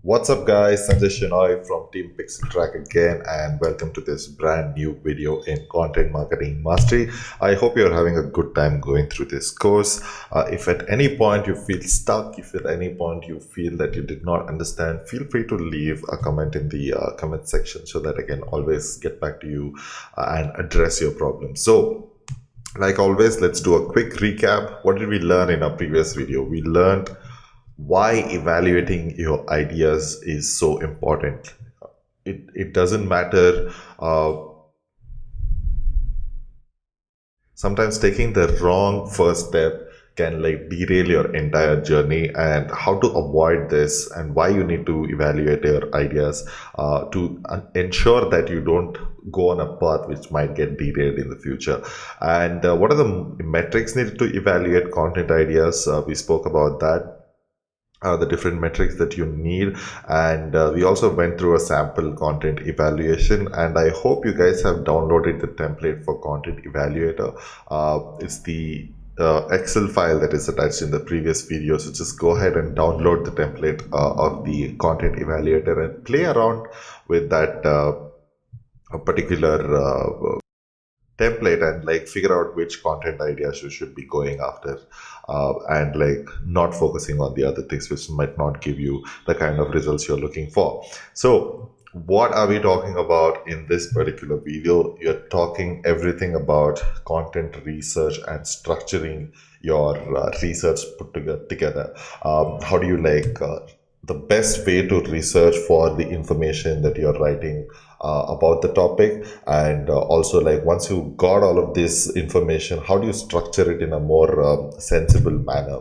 What's up guys, Sanjay Shenoy from Team Pixel Track again, and welcome to this brand new video in Content Marketing Mastery. I hope you're having a good time going through this course. If at any point you feel stuck, if at any point you feel that you did not understand, feel free to leave a comment in the comment section so that I can always get back to you and address your problem. So like always, let's do a quick recap. What did we learn in our previous video? We learned why evaluating your ideas is so important. It doesn't matter. Sometimes taking the wrong first step can derail your entire journey, and how to avoid this and why you need to evaluate your ideas to ensure that you don't go on a path which might get derailed in the future. And what are the metrics needed to evaluate content ideas? We spoke about that. The different metrics that you need, and we also went through a sample content evaluation, and I hope you guys have downloaded the template for content evaluator. It's the Excel file that is attached in the previous video, so just go ahead and download the template of the content evaluator and play around with that particular template and figure out which content ideas you should be going after, and not focusing on the other things which might not give you the kind of results you're looking for. So what are we talking about in this particular video? You're talking everything about content research and structuring your research put together. How do you the best way to research for the information that you're writing about the topic, and also once you got all of this information, how do you structure it in a more sensible manner?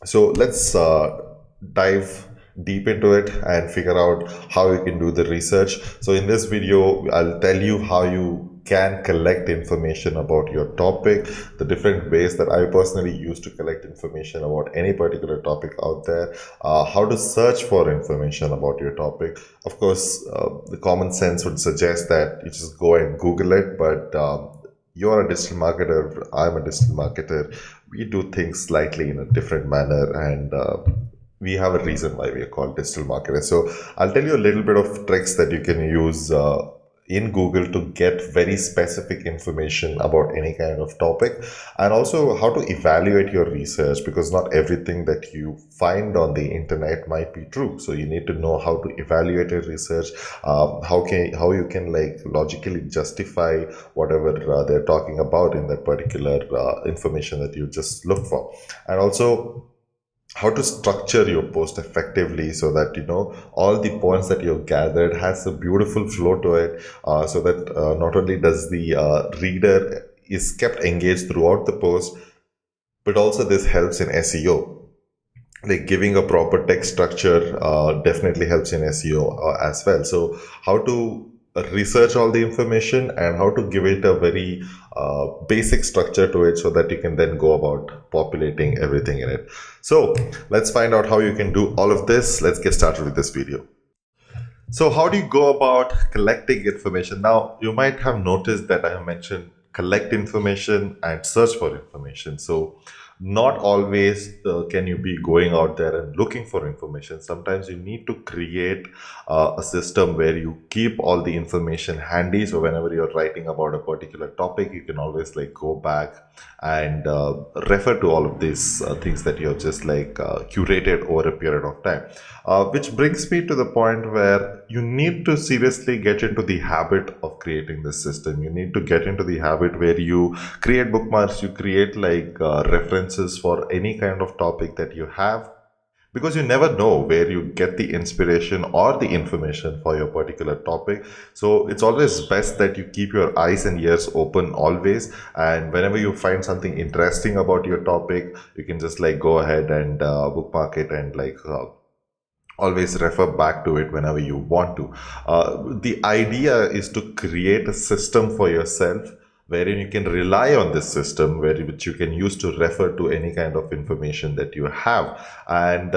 So let's dive deep into it and figure out how you can do the research. So in this video, I'll tell you how you can collect information about your topic, the different ways that I personally use to collect information about any particular topic out there, how to search for information about your topic. Of course, the common sense would suggest that you just go and Google it, but you're a digital marketer, I'm a digital marketer. We do things slightly in a different manner, and we have a reason why we are called digital marketers. So I'll tell you a little bit of tricks that you can use in Google to get very specific information about any kind of topic, and also how to evaluate your research, because not everything that you find on the internet might be true. So you need to know how to evaluate your research, how you can logically justify whatever they're talking about in that particular information that you just look for, and also how to structure your post effectively so that all the points that you've gathered has a beautiful flow to it, so that not only does the reader is kept engaged throughout the post, but also this helps in SEO. Giving a proper text structure definitely helps in SEO as well. So how to research all the information and how to give it a very basic structure to it, so that you can then go about populating everything in it. So let's find out how you can do all of this. Let's get started with this video. So how do you go about collecting information? Now, you might have noticed that I have mentioned collect information and search for information. So not always can you be going out there and looking for information. Sometimes you need to create a system where you keep all the information handy, so whenever you're writing about a particular topic, you can always go back and refer to all of these things that you have just curated over a period of time. Which brings me to the point where you need to seriously get into the habit of creating this system. You need to get into the habit where you create bookmarks, you create references for any kind of topic that you have, because you never know where you get the inspiration or the information for your particular topic. So it's always best that you keep your eyes and ears open always, and whenever you find something interesting about your topic, you can just go ahead and bookmark it and always refer back to it whenever you want to. The idea is to create a system for yourself wherein you can rely on this system, which you can use to refer to any kind of information that you have. And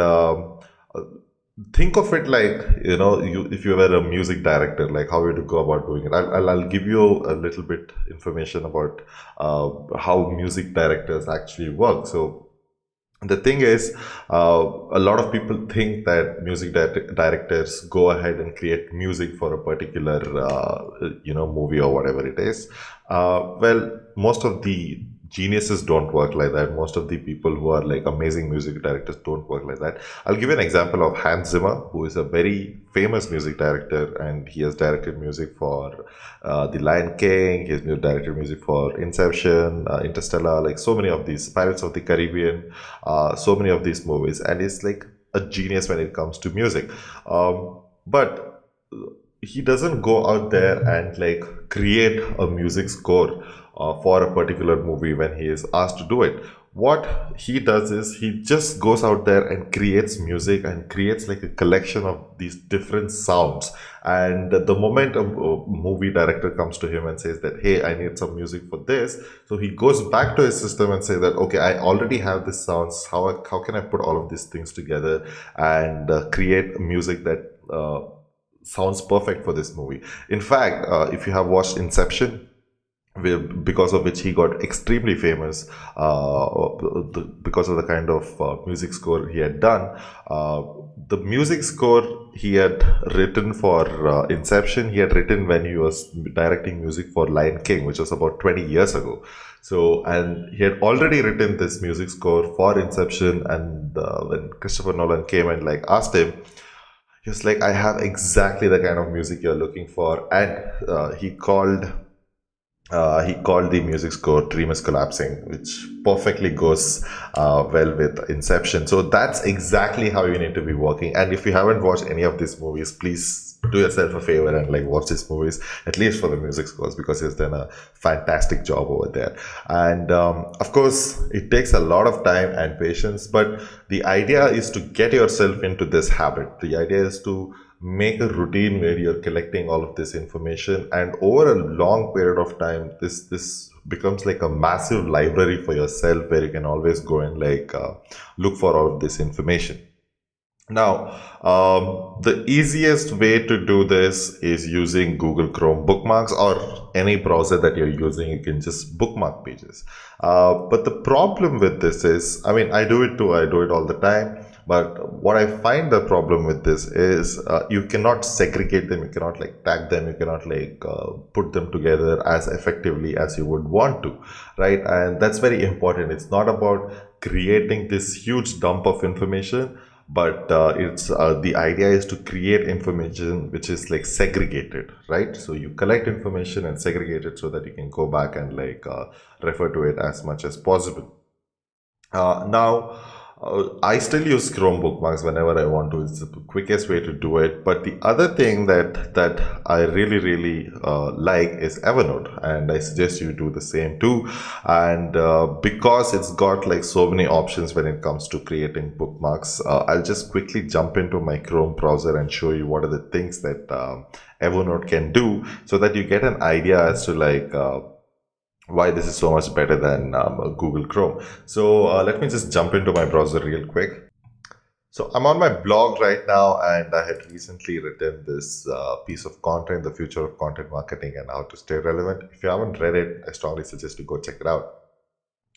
think of it if you were a music director, how would you go about doing it? I'll give you a little bit information about how music directors actually work. So The thing is, a lot of people think that directors go ahead and create music for a particular movie or whatever it is. Well, most of the geniuses don't work like that. Most of the people who are like amazing music directors don't work like that. I'll give you an example of Hans Zimmer, who is a very famous music director, and he has directed music for The Lion King. He has directed music for Inception, Interstellar, like so many of these, Pirates of the Caribbean, so many of these movies, and he's like a genius when it comes to music. But he doesn't go out there and like create a music score for a particular movie when he is asked to do it. What he does is he just goes out there and creates music and creates like a collection of these different sounds. And the moment a movie director comes to him and says that, hey, I need some music for this, so he goes back to his system and say that, okay, I already have this sounds. How can I put all of these things together and create music that sounds perfect for this movie? In fact, if you have watched Inception, because of which he got extremely famous, because of the kind of music score he had done. The music score he had written for Inception, he had written when he was directing music for Lion King, which was about 20 years ago. So, and he had already written this music score for Inception, and when Christopher Nolan came and like asked him, he was like, I have exactly the kind of music you're looking for. And he called the music score Dream is Collapsing, which perfectly goes well with Inception. So that's exactly how you need to be working. And if you haven't watched any of these movies, please do yourself a favor and like watch these movies, at least for the music scores, because he's done a fantastic job over there. And of course, it takes a lot of time and patience, but the idea is to get yourself into this habit. The idea is to make a routine where you're collecting all of this information, and over a long period of time this becomes like a massive library for yourself where you can always go and like look for all of this information. Now, the easiest way to do this is using Google Chrome bookmarks, or any browser that you're using. You can just bookmark pages. But the problem with this is, I mean, I do it too, I do it all the time. But what I find the problem with this is you cannot segregate them, you cannot like tag them, you cannot like put them together as effectively as you would want to, right? And that's very important. It's not about creating this huge dump of information, but it's the idea is to create information which is like segregated, right? So you collect information and segregate it so that you can go back and like refer to it as much as possible. Now, I still use Chrome bookmarks whenever I want to. It's the quickest way to do it. But the other thing that I really like is Evernote, and I suggest you do the same too. And because it's got like so many options when it comes to creating bookmarks, I'll just quickly jump into my Chrome browser and show you what are the things that Evernote can do, so that you get an idea as to like why this is so much better than Google Chrome. So let me just jump into my browser real quick. So I'm on my blog right now, and I had recently written this piece of content, The Future of Content Marketing and How to Stay Relevant. If you haven't read it, I strongly suggest you go check it out.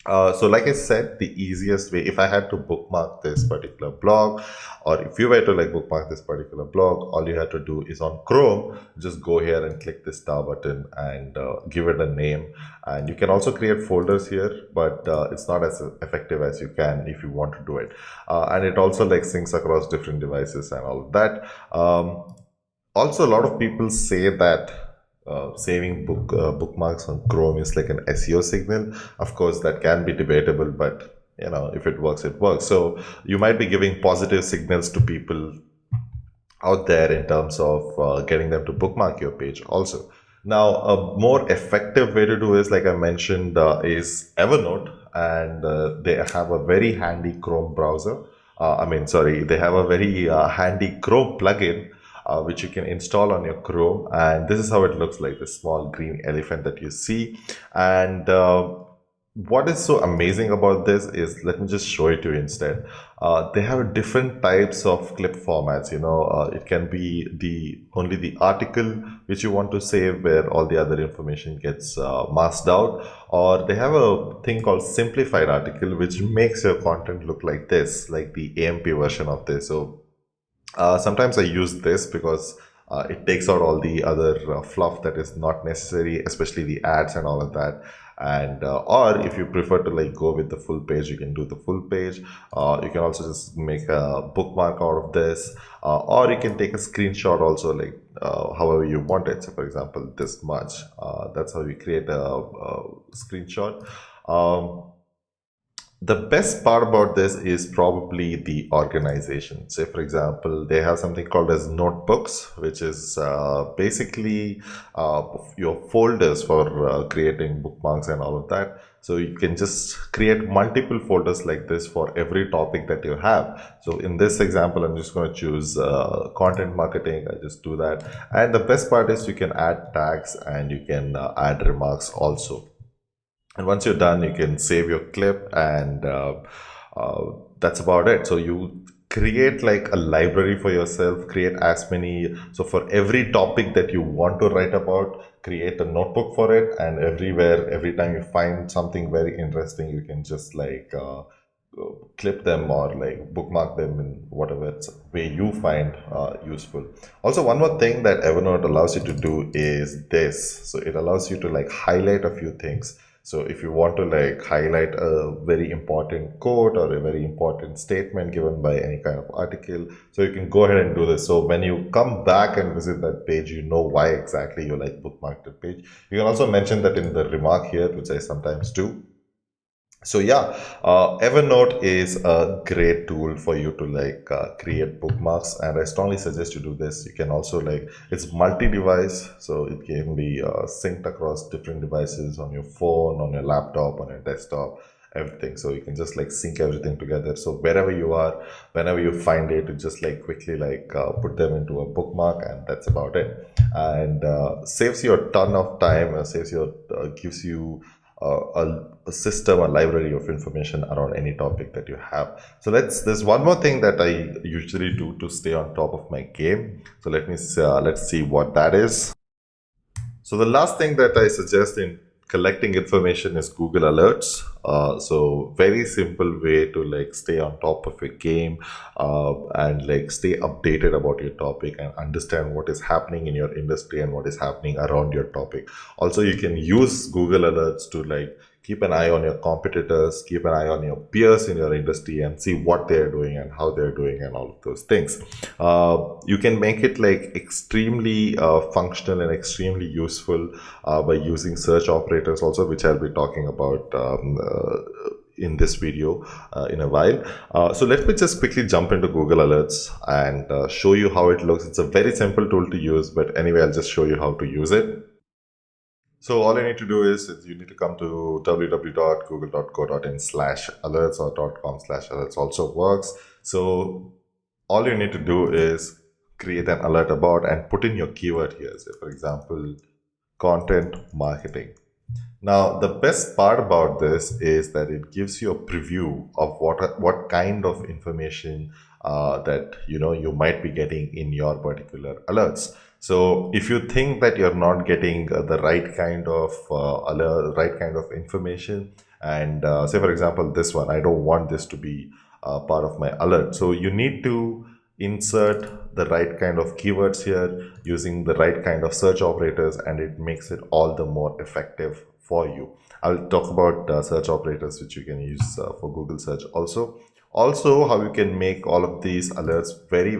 So like I said, the easiest way, if I had to bookmark this particular blog, or if you were to like bookmark this particular blog, all you have to do is on Chrome, just go here and click the star button and give it a name. And you can also create folders here, but it's not as effective as you can if you want to do it. And it also like syncs across different devices and all of that. Also, a lot of people say that saving bookmarks on Chrome is like an SEO signal. Of course, that can be debatable, but you know, if it works, it works. So you might be giving positive signals to people out there in terms of getting them to bookmark your page also. Now, a more effective way to do is, like I mentioned, is Evernote, and they have a very handy Chrome browser. They have a very handy Chrome plugin which you can install on your Chrome, and this is how it looks like, the small green elephant that you see. And what is so amazing about this is, let me just show it to you instead. They have different types of clip formats. It can be the only the article which you want to save, where all the other information gets masked out, or they have a thing called simplified article, which makes your content look like this, like the AMP version of this. So sometimes I use this because it takes out all the other fluff that is not necessary, especially the ads and all of that. And or if you prefer to like go with the full page, you can do the full page. You can also just make a bookmark out of this, or you can take a screenshot also, like however you want it. So, for example, this much. That's how you create a screenshot. The best part about this is probably the organization. Say, for example, they have something called as notebooks, which is basically your folders for creating bookmarks and all of that. So you can just create multiple folders like this for every topic that you have. So in this example, I'm just going to choose content marketing. I just do that. And the best part is you can add tags and you can add remarks also. And once you're done, you can save your clip, and that's about it. So you create like a library for yourself, create as many. So for every topic that you want to write about, create a notebook for it, and every time you find something very interesting, you can just like clip them or like bookmark them in whatever way you find useful. Also, one more thing that Evernote allows you to do is this. So it allows you to like highlight a few things. So if you want to like highlight a very important quote or a very important statement given by any kind of article, so you can go ahead and do this. So when you come back and visit that page, you know why exactly you like bookmarked the page. You can also mention that in the remark here, which I sometimes do. So yeah, Evernote is a great tool for you to like create bookmarks, and I strongly suggest you do this. You can also like, it's multi-device, so it can be synced across different devices on your phone, on your laptop, on your desktop, everything. So you can just like sync everything together. So wherever you are, whenever you find it, you just like quickly like put them into a bookmark, and that's about it. And saves you a ton of time, gives you a system, a library of information around any topic that you have. So there's one more thing that I usually do to stay on top of my game. So let's see what that is. So the last thing that I suggest in collecting information is Google Alerts. So very simple way to like stay on top of your game and like stay updated about your topic and understand what is happening in your industry and what is happening around your topic. Also, you can use Google Alerts to like keep an eye on your competitors, keep an eye on your peers in your industry, and see what they're doing and how they're doing and all of those things. You can make it like extremely functional and extremely useful by using search operators also, which I'll be talking about in this video in a while. So let me just quickly jump into Google Alerts and show you how it looks. It's a very simple tool to use, but anyway, I'll just show you how to use it. So all you need to do is you need to come to www.google.co.in/alerts or .com/alerts also works. So all you need to do is create an alert about and put in your keyword here. So for example, content marketing. Now, the best part about this is that it gives you a preview of what kind of information that you might be getting in your particular alerts. So, if you think that you're not getting the right kind of alert, right kind of information, and say for example this one, I don't want this to be part of my alert. So you need to insert the right kind of keywords here using the right kind of search operators, and it makes it all the more effective for you. I'll talk about search operators which you can use for Google search also. Also, how you can make all of these alerts very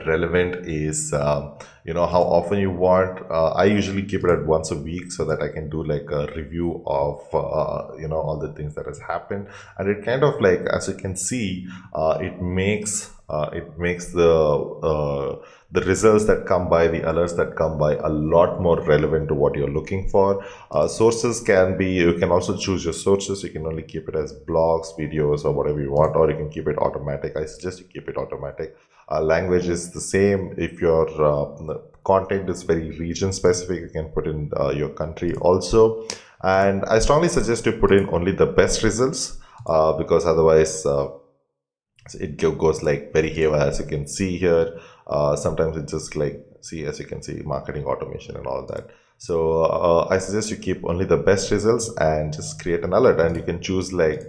relevant is how often you want. I usually keep it at once a week so that I can do like a review of all the things that has happened, and it kind of like, as you can see, it makes the results that come by, the alerts that come by, a lot more relevant to what you're looking for. Sources can be, you can also choose your sources. You can only keep it as blogs, videos, or whatever you want, or you can keep it automatic. I suggest you keep it automatic. Language is the same. If your content is very region specific, you can put in your country also. And I strongly suggest you put in only the best results, because otherwise it goes like very haywire, as you can see here. Sometimes it just like, see, as you can see, marketing automation and all that. So I suggest you keep only the best results and just create an alert, and you can choose like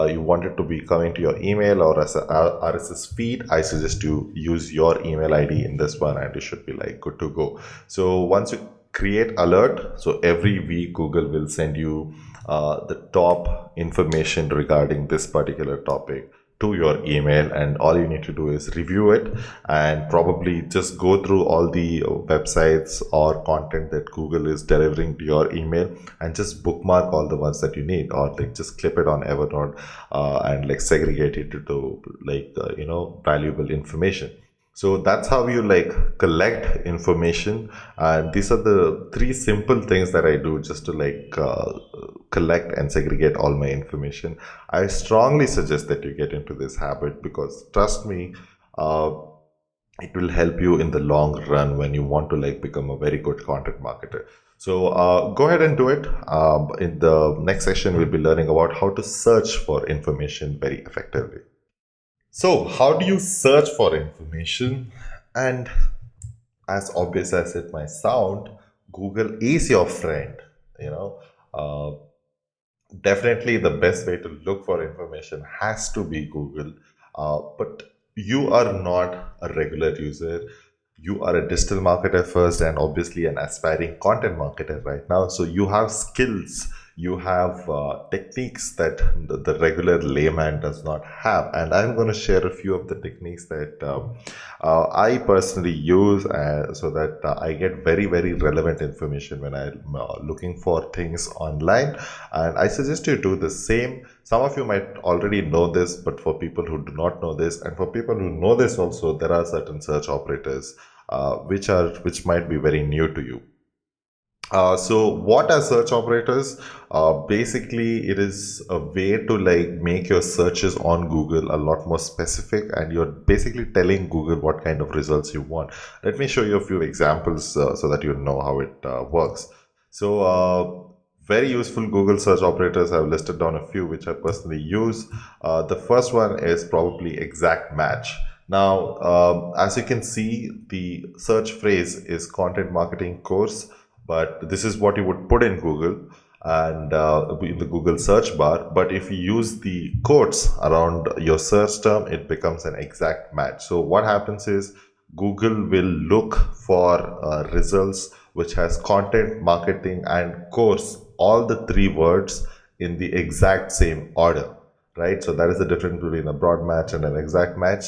you want it to be coming to your email or as a RSS feed. I suggest you use your email ID in this one, and you should be like good to go. So once you create alert, so every week Google will send you the top information regarding this particular topic to your email, and all you need to do is review it and probably just go through all the websites or content that Google is delivering to your email, and just bookmark all the ones that you need, or like just clip it on Evernote and like segregate it into like valuable information. So that's how you like collect information. And these are the three simple things that I do just to like collect and segregate all my information. I strongly suggest that you get into this habit, because trust me, it will help you in the long run when you want to like become a very good content marketer. So go ahead and do it. In the next session, we'll be learning about how to search for information very effectively. So, how do you search for information? And as obvious as it might sound, Google is your friend. You know, uh, definitely the best way to look for information has to be Google. But you are not a regular user. You are a digital marketer first, and obviously an aspiring content marketer right now. So you have skills, you have techniques that the regular layman does not have. And I'm going to share a few of the techniques that I personally use so that I get very, very relevant information when I'm looking for things online. And I suggest you do the same. Some of you might already know this, but for people who do not know this, and for people who know this also, there are certain search operators which might be very new to you. So what are search operators? Basically, it is a way to like make your searches on Google a lot more specific, and you're basically telling Google what kind of results you want. Let me show you a few examples so that you know how it works. So very useful Google search operators. I've listed down a few which I personally use. The first one is probably exact match. Now, as you can see, the search phrase is content marketing course, but this is what you would put in Google and in the Google search bar. But if you use the quotes around your search term, it becomes an exact match. So what happens is Google will look for results which has content marketing and course, all the three words in the exact same order, right? So that is the difference between a broad match and an exact match.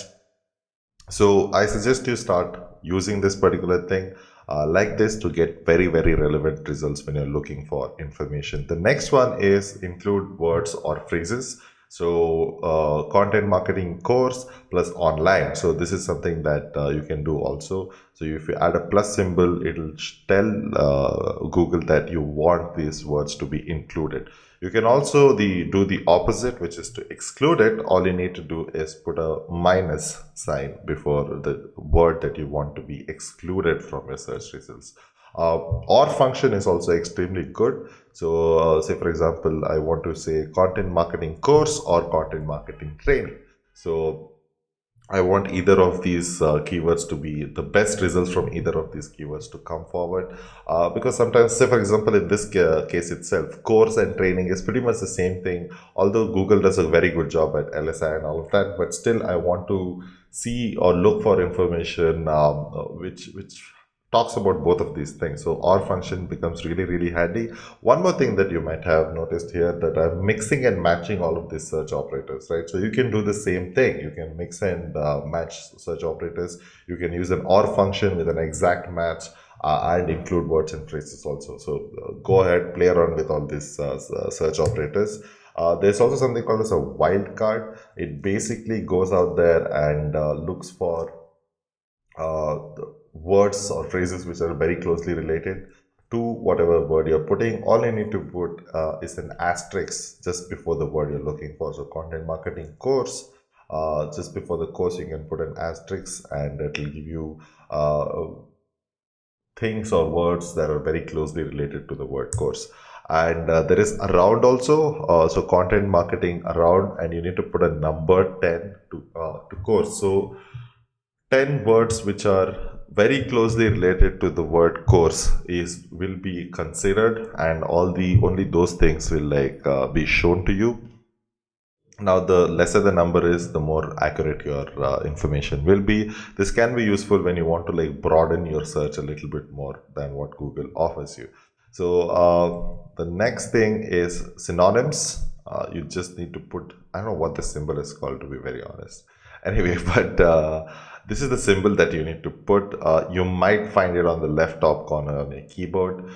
So I suggest you start using this particular thing like this to get very, very relevant results when you're looking for information. The next one is include words or phrases. So content marketing course plus online. So this is something that you can do also. So if you add a plus symbol, it'll tell Google that you want these words to be included. You can also do the opposite, which is to exclude it. All you need to do is put a minus sign before the word that you want to be excluded from your search results. Or function is also extremely good. So say for example, I want to say content marketing course or content marketing training. So I want either of these keywords to be the best results from either of these keywords to come forward. Because sometimes, say for example, in this case itself, course and training is pretty much the same thing. Although Google does a very good job at LSI and all of that, but still I want to see or look for information which talks about both of these things. So OR function becomes really, really handy. One more thing that you might have noticed here, that I'm mixing and matching all of these search operators, right? So you can do the same thing. You can mix and match search operators. You can use an OR function with an exact match and include words and phrases also. So go ahead, play around with all these search operators. There's also something called as a wildcard. It basically goes out there and looks for words or phrases which are very closely related to whatever word you're putting. All you need to put is an asterisk just before the word you're looking for. So content marketing course, just before the course you can put an asterisk, and it will give you things or words that are very closely related to the word course. And there is around also, so content marketing around, and you need to put a number 10 to course. So 10 words which are very closely related to the word course is will be considered, and all the only those things will be shown to you. Now, the lesser the number is, the more accurate your information will be. This can be useful when you want to broaden your search a little bit more than what Google offers you. So, the next thing is synonyms. You just need to put, I don't know what the symbol is called, to be very honest. Anyway, but this is the symbol that you need to put. You might find it on the left top corner on your keyboard.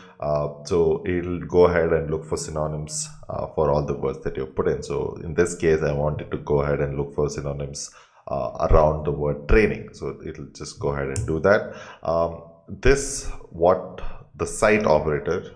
So it'll go ahead and look for synonyms for all the words that you put in. So in this case, I wanted to go ahead and look for synonyms around the word training. So it'll just go ahead and do that. This, what the site operator,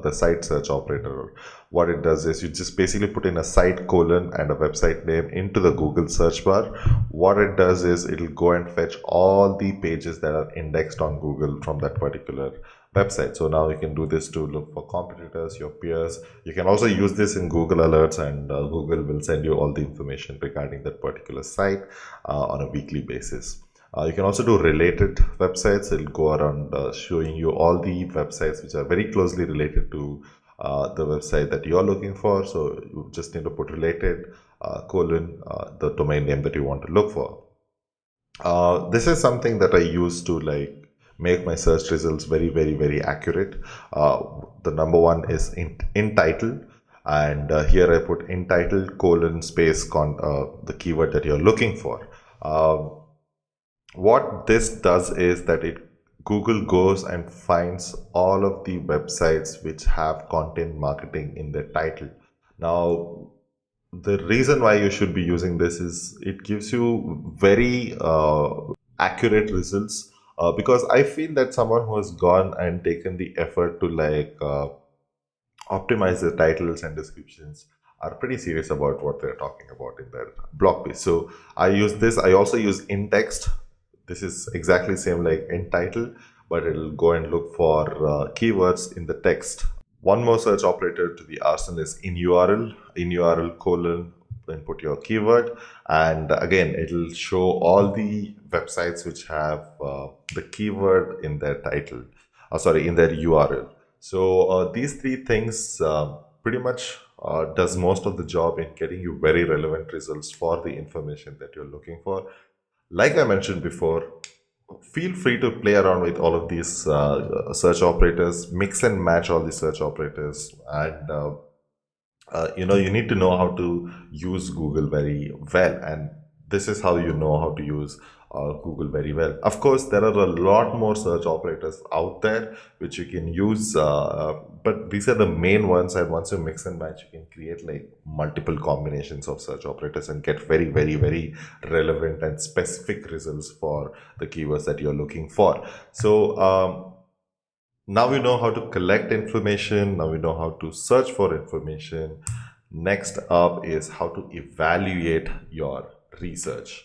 the site search operator, what it does is you just basically put in a site colon and a website name into the Google search bar. What it does is it'll go and fetch all the pages that are indexed on Google from that particular website. So now you can do this to look for competitors, your peers. You can also use this in Google Alerts, and Google will send you all the information regarding that particular site on a weekly basis. You can also do related websites. It'll go around showing you all the websites which are very closely related to the website that you're looking for. So you just need to put related colon the domain name that you want to look for. This is something that I use to make my search results very, very, very accurate. The number one is in title, and here I put in title colon space the keyword that you're looking for. What this does is that Google goes and finds all of the websites which have content marketing in their title. Now, the reason why you should be using this is it gives you very accurate results, because I feel that someone who has gone and taken the effort to optimize their titles and descriptions are pretty serious about what they're talking about in their blog piece. So I use this. I also use in text. This is exactly same like in title, but it'll go and look for keywords in the text. One more search operator to the arsenal is in URL colon, then put your keyword, and again it'll show all the websites which have the keyword in their title, in their URL. So these three things pretty much does most of the job in getting you very relevant results for the information that you're looking for. Like I mentioned before, feel free to play around with all of these search operators, mix and match all the search operators, and you need to know how to use Google very well, and this is how you know how to use Google very well. Of course, there are a lot more search operators out there which you can use, but these are the main ones, and once you mix and match, you can create multiple combinations of search operators and get very, very, very relevant and specific results for the keywords that you're looking for. So now we know how to collect information. Now we know how to search for information. Next up is how to evaluate your research.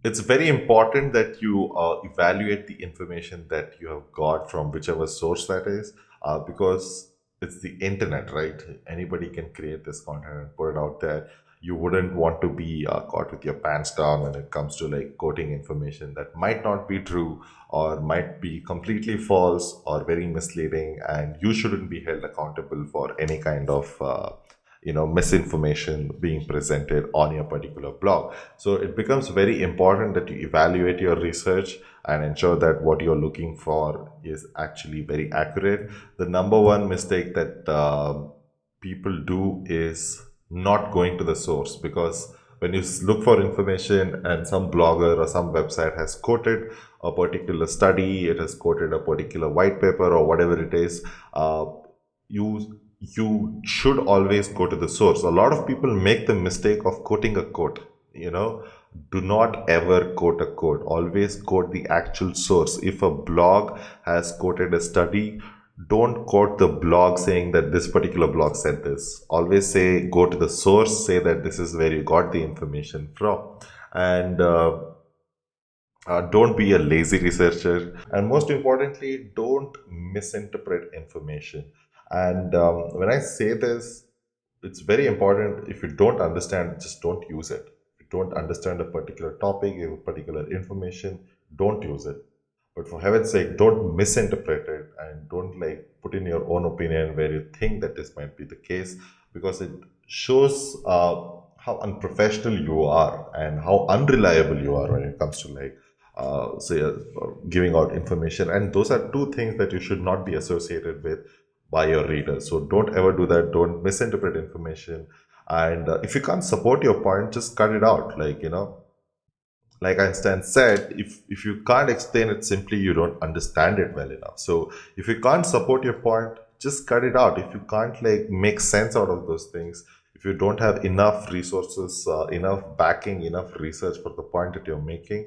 It's very important that you evaluate the information that you have got from whichever source that is, because it's the internet, right? Anybody can create this content and put it out there. You wouldn't want to be caught with your pants down when it comes to quoting information that might not be true or might be completely false or very misleading, and you shouldn't be held accountable for any kind of misinformation being presented on your particular blog. So it becomes very important that you evaluate your research and ensure that what you're looking for is actually very accurate. The number one mistake that people do is not going to the source, because when you look for information and some blogger or some website has quoted a particular study, it has quoted a particular white paper or whatever it is, you should always go to the source. A lot of people make the mistake of quoting a quote. Do not ever quote a quote. Always quote the actual source. If a blog has quoted a study, don't quote the blog saying that this particular blog said this. Always say, go to the source, say that this is where you got the information from. And don't be a lazy researcher. And most importantly, don't misinterpret information. And when I say this, it's very important. If you don't understand, just don't use it. If you don't understand a particular topic, a particular information, don't use it. But for heaven's sake, don't misinterpret it and don't like put in your own opinion where you think that this might be the case, because it shows how unprofessional you are and how unreliable you are when it comes to like say giving out information. And those are two things that you should not be associated with by your readers. So don't ever do that. Don't misinterpret information. And if you can't support your point, just cut it out. Like, like Einstein said, if you can't explain it simply, you don't understand it well enough. So if you can't support your point, just cut it out. If you can't like make sense out of those things, if you don't have enough resources, enough backing, enough research for the point that you're making,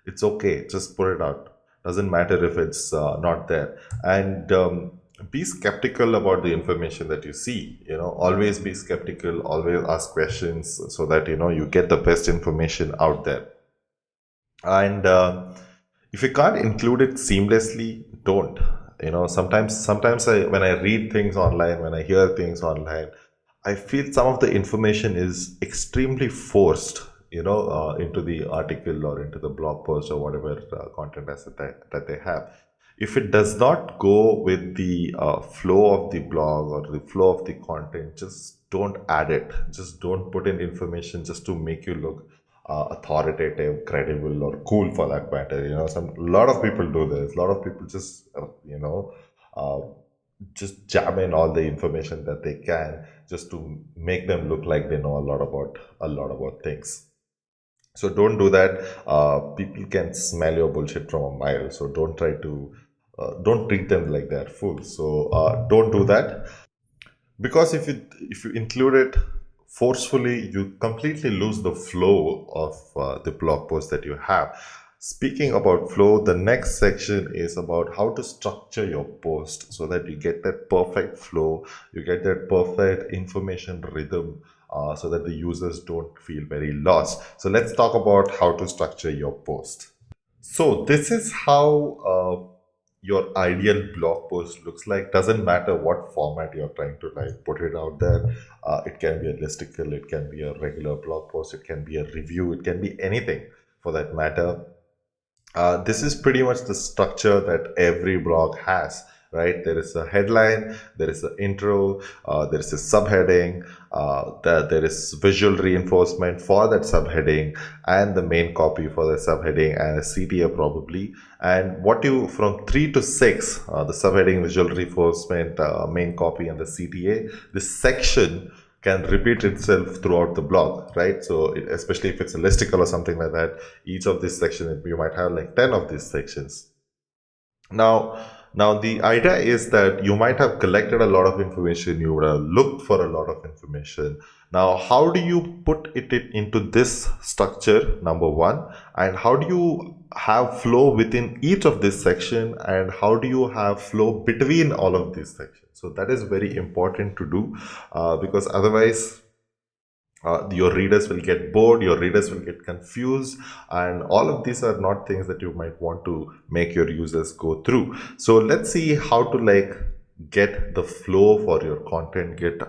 it's okay. Just put it out. Doesn't matter if it's not there. And be skeptical about the information that you see. Always be skeptical. Always ask questions so that you get the best information out there. And if you can't include it seamlessly, don't. Sometimes when I read things online, when I hear things online, I feel some of the information is extremely forced, into the article or into the blog post or whatever content asset that they have. If it does not go with the flow of the blog or the flow of the content, just don't add it. Just don't put in information just to make you look authoritative, credible, or cool for that matter. A lot of people do this. A lot of people uh, just jam in all the information that they can just to make them look like they know a lot about things. So don't do that. People can smell your bullshit from a mile. So don't treat them like they're fools. So don't do that, because if you include it forcefully, you completely lose the flow of the blog post that you have. Speaking about flow, the next section is about how to structure your post so that you get that perfect flow, you get that perfect information rhythm, so that the users don't feel very lost. So let's talk about how to structure your post. So this is how your ideal blog post looks like. Doesn't matter what format you're trying to like put it out there. It can be a listicle, it can be a regular blog post, it can be a review, it can be anything for that matter. This is pretty much the structure that every blog has, right? There is a headline, there is an intro, there is a subheading, there is visual reinforcement for that subheading, and the main copy for the subheading, and a CTA probably. And from 3 to 6, the subheading, visual reinforcement, main copy, and the CTA, this section can repeat itself throughout the blog, right? So especially if it's a listicle or something like that, each of these sections, you might have like 10 of these sections. Now the idea is that you might have collected a lot of information, you would have looked for a lot of information. Now, how do you put it into this structure, number one, and how do you have flow within each of this section, and how do you have flow between all of these sections? So that is very important to do, because otherwise your readers will get bored, your readers will get confused, and all of these are not things that you might want to make your users go through. So let's see how to like get the flow for your content, get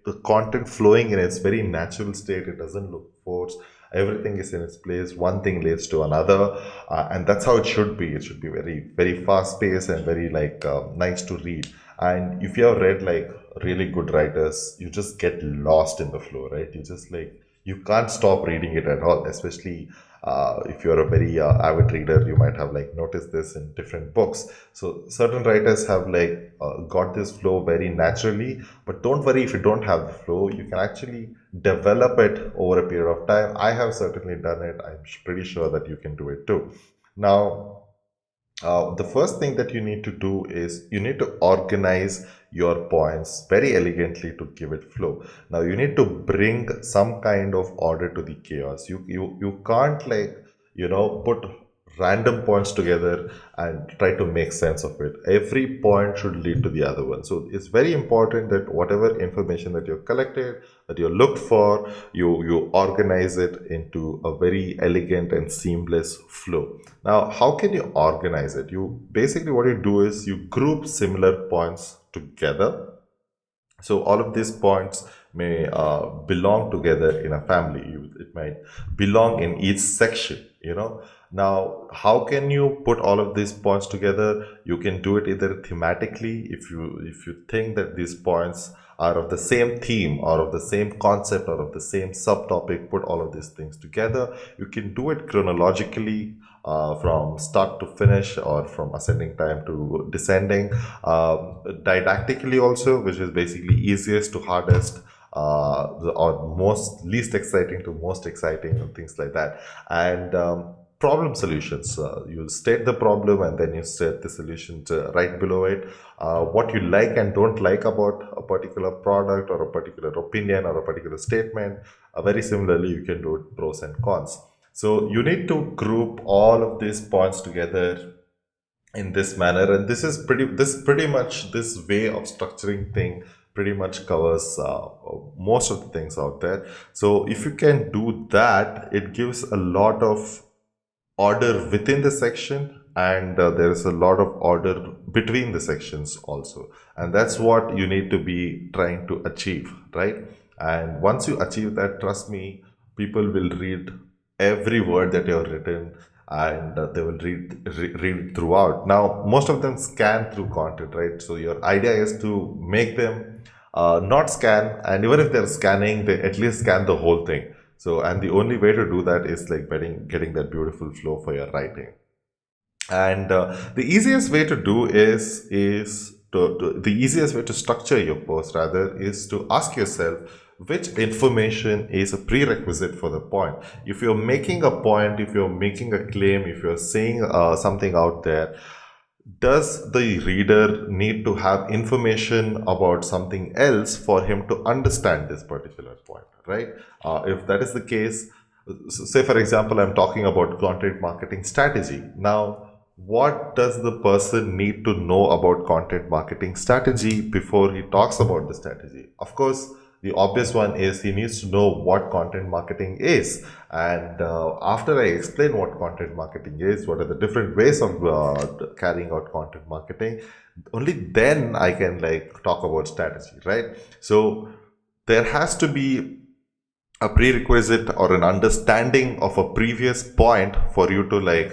the content flowing in its very natural state. It doesn't look forced. Everything is in its place. One thing leads to another, and that's how it should be. It should be very, very fast paced and very like nice to read. And if you have read like really good writers, you just get lost in the flow, right? You just like you can't stop reading it at all. Especially if you're a very avid reader, you might have like noticed this in different books. So certain writers have like got this flow very naturally. But don't worry if you don't have the flow. You can actually develop it over a period of time. I have certainly done it. I'm pretty sure that you can do it too. Now, the first thing that you need to do is you need to organize your points very elegantly to give it flow. Now you need to bring some kind of order to the chaos. You can't like put random points together and try to make sense of it. Every point should lead to the other one. So it's very important that whatever information that you've collected, that you looked for, you organize it into a very elegant and seamless flow. Now, how can you organize it? You basically, what you do is you group similar points together. So all of these points may belong together in a family. It might belong in each section, you know. Now, how can you put all of these points together? You can do it either thematically, if you think that these points are of the same theme or of the same concept or of the same subtopic, put all of these things together. You can do it chronologically, from start to finish or from ascending time to descending. Didactically also, which is basically easiest to hardest, or most least exciting to most exciting, and things like that. And problem solutions. You state the problem and then you state the solution right below it. What you like and don't like about a particular product or a particular opinion or a particular statement. Very similarly, you can do it pros and cons. So you need to group all of these points together in this manner, and this way of structuring thing pretty much covers most of the things out there. So if you can do that, it gives a lot of order within the section, and there is a lot of order between the sections also, and that's what you need to be trying to achieve, right? And once you achieve that, trust me, people will read every word that you have written, and they will read throughout. Now most of them scan through content, right? So your idea is to make them not scan, and even if they're scanning, they at least scan the whole thing. So, and the only way to do that is like getting that beautiful flow for your writing. And the easiest way to do the easiest way to structure your post rather is to ask yourself which information is a prerequisite for the point. If you're making a point, if you're making a claim, if you're saying something out there, does the reader need to have information about something else for him to understand this particular point, right? If that is the case, say for example, I'm talking about content marketing strategy. Now, what does the person need to know about content marketing strategy before he talks about the strategy? Of course, the obvious one is he needs to know what content marketing is. And after I explain what content marketing is, what are the different ways of carrying out content marketing, only then I can like talk about strategy, right? So there has to be a prerequisite or an understanding of a previous point for you to like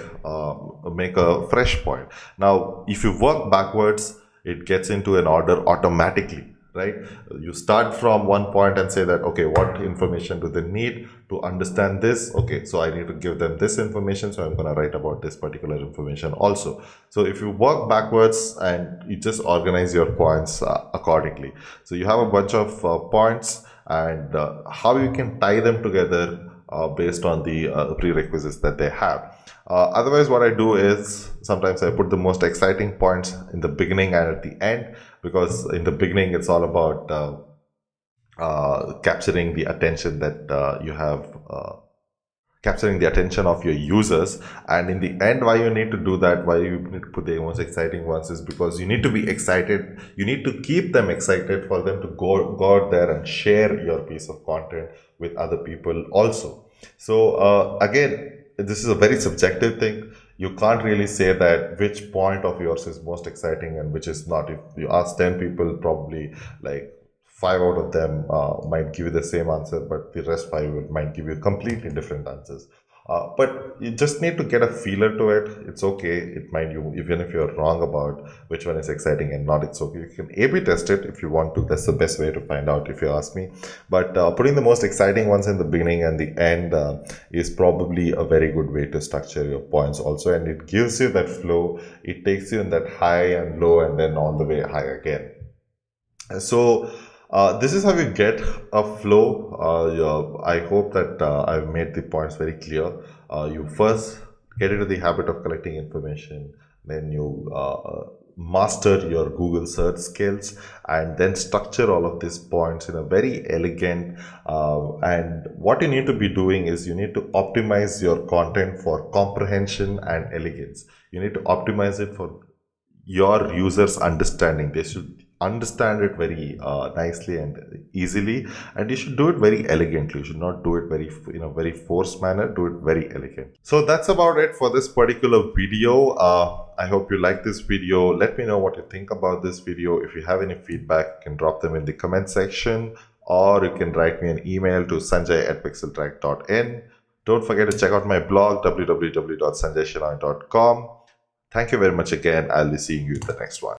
make a fresh point. Now, if you work backwards, it gets into an order automatically, right? You start from one point and say that, okay, what information do they need to understand this? Okay, so I need to give them this information, so I'm going to write about this particular information also. So if you work backwards and you just organize your points accordingly. So you have a bunch of points, and how you can tie them together based on the prerequisites that they have. Otherwise, what I do is sometimes I put the most exciting points in the beginning and at the end, because in the beginning it's all about capturing the attention that you have, capturing the attention of your users. And in the end, why you need to do that, why you need to put the most exciting ones, is because you need to be excited. You need to keep them excited for them to go out there and share your piece of content with other people also. So again, this is a very subjective thing. You can't really say that which point of yours is most exciting and which is not. If you ask 10 people, probably like 5 out of them might give you the same answer, but the rest 5 might give you completely different answers. But you just need to get a feeler to it. It's okay. It might, you even if you're wrong about which one is exciting and not, it's okay. You can A/B test it if you want to. That's the best way to find out, if you ask me. But putting the most exciting ones in the beginning and the end is probably a very good way to structure your points also, and it gives you that flow. It takes you in that high and low and then all the way high again. So this is how you get a flow. I hope that I've made the points very clear. You first get into the habit of collecting information, then you master your Google search skills, and then structure all of these points in a very elegant. And what you need to be doing is you need to optimize your content for comprehension and elegance. You need to optimize it for your users' understanding. understand it very nicely and easily, and you should do it very elegantly. You should not do it very very forced manner. Do it very elegant. So that's about it for this particular video. I hope you like this video. Let me know what you think about this video. If you have any feedback, you can drop them in the comment section, or you can write me an email to sanjay@pixeltrack.in. Don't forget to check out my blog www.sanjayshenoy.com. Thank you very much again. I'll be seeing you in the next one.